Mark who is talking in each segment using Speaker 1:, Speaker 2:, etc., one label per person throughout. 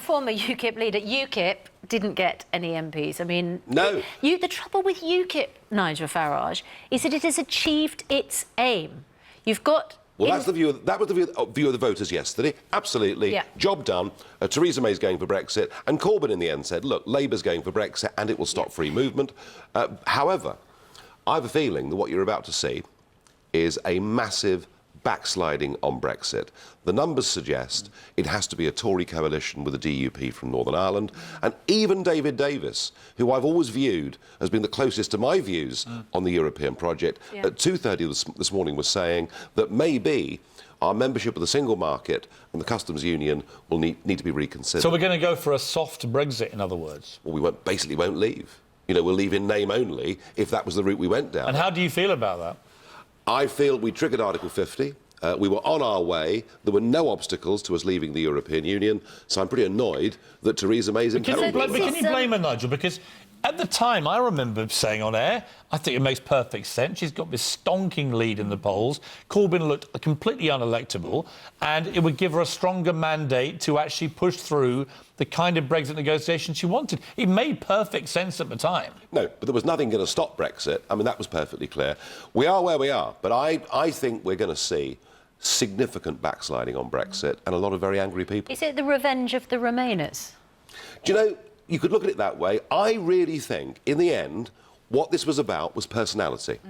Speaker 1: former UKIP leader. UKIP didn't get any MPs. I mean,
Speaker 2: no.
Speaker 1: The trouble with UKIP, Nigel Farage, is that it has achieved its aim. You've got.
Speaker 2: Well, that was the view of the voters yesterday. Absolutely.
Speaker 1: Yeah.
Speaker 2: Job done. Theresa May's going for Brexit. And Corbyn, in the end, said, look, Labour's going for Brexit and it will stop free movement. However, I have a feeling that what you're about to see is a massive backsliding on Brexit. The numbers suggest it has to be a Tory coalition with a DUP from Northern Ireland. And even David Davis, who I've always viewed as being the closest to my views on the European project, at 2:30 this morning was saying that maybe our membership of the single market and the customs union will need to be reconsidered.
Speaker 3: So we're going to go for a soft Brexit, in other words?
Speaker 2: Well, we basically won't leave. You know, we'll leave in name only if that was the route we went down.
Speaker 3: And how do you feel about that?
Speaker 2: I feel we triggered Article 50. We were on our way. There were no obstacles to us leaving the European Union. So I'm pretty annoyed that Theresa May's in peril.
Speaker 3: But can you blame her, Nigel? Because at the time, I remember saying on air, I think it makes perfect sense. She's got this stonking lead in the polls. Corbyn looked completely unelectable, and it would give her a stronger mandate to actually push through the kind of Brexit negotiation she wanted. It made perfect sense at the time.
Speaker 2: No, but there was nothing going to stop Brexit. I mean, that was perfectly clear. We are where we are, but I think we're going to see significant backsliding on Brexit and a lot of very angry people.
Speaker 1: Is it the revenge of the Remainers?
Speaker 2: Do you know, you could look at it that way. I really think, in the end, what this was about was personality.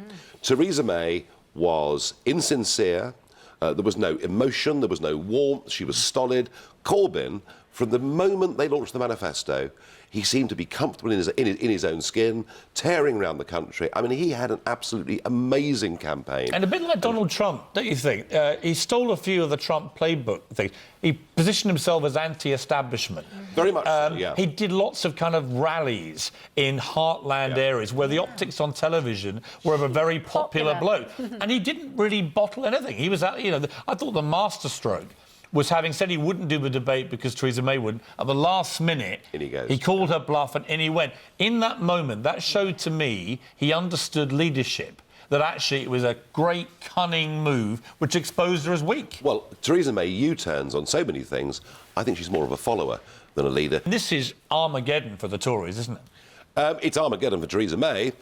Speaker 2: Theresa May was insincere. There was no emotion. There was no warmth. She was stolid. Corbyn, from the moment they launched the manifesto, he seemed to be comfortable in his own skin, tearing around the country. I mean, he had an absolutely amazing campaign.
Speaker 3: And a bit like Donald Trump, don't you think? He stole a few of the Trump playbook things. He positioned himself as anti-establishment.
Speaker 2: Very much so, yeah.
Speaker 3: He did lots of kind of rallies in heartland areas where the optics on television were of a very popular bloke. And he didn't really bottle anything. He was, you know, I thought the masterstroke was having said he wouldn't do the debate because Theresa May wouldn't. At the last minute,
Speaker 2: in he goes.
Speaker 3: He called her bluff and in he went. In that moment, that showed to me he understood leadership, that actually it was a great, cunning move which exposed her as weak.
Speaker 2: Well, Theresa May U-turns on so many things. I think she's more of a follower than a leader.
Speaker 3: This is Armageddon for the Tories, isn't it?
Speaker 2: It's Armageddon for Theresa May.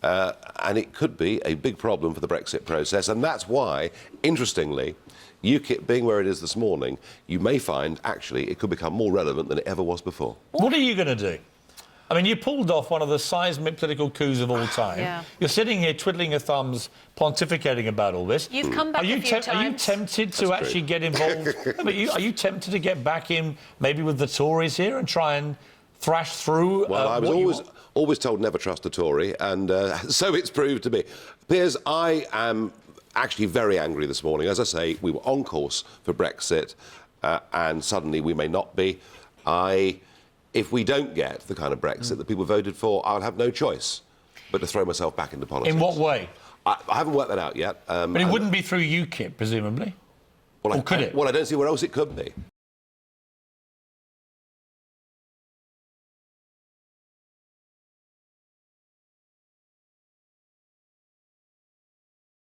Speaker 2: And it could be a big problem for the Brexit process. And that's why, interestingly, UKIP being where it is this morning, you may find, actually, it could become more relevant than it ever was before.
Speaker 3: What are you going to do? I mean, you pulled off one of the seismic political coups of all time.
Speaker 1: Yeah.
Speaker 3: You're sitting here twiddling your thumbs, pontificating about all this.
Speaker 1: You've come back a few times.
Speaker 3: Are you tempted to actually get involved? No, but are you tempted to get back in, maybe with the Tories here, and try and thrash through?
Speaker 2: Well, I was always told never trust a Tory, and so it's proved to be. Piers, I am actually very angry this morning. As I say, we were on course for Brexit, and suddenly we may not be. If we don't get the kind of Brexit that people voted for, I'll have no choice but to throw myself back into politics.
Speaker 3: In what way?
Speaker 2: I haven't worked that out yet.
Speaker 3: But it wouldn't be through UKIP, presumably?
Speaker 2: Well,
Speaker 3: or could it?
Speaker 2: Well, I don't see where else it could be.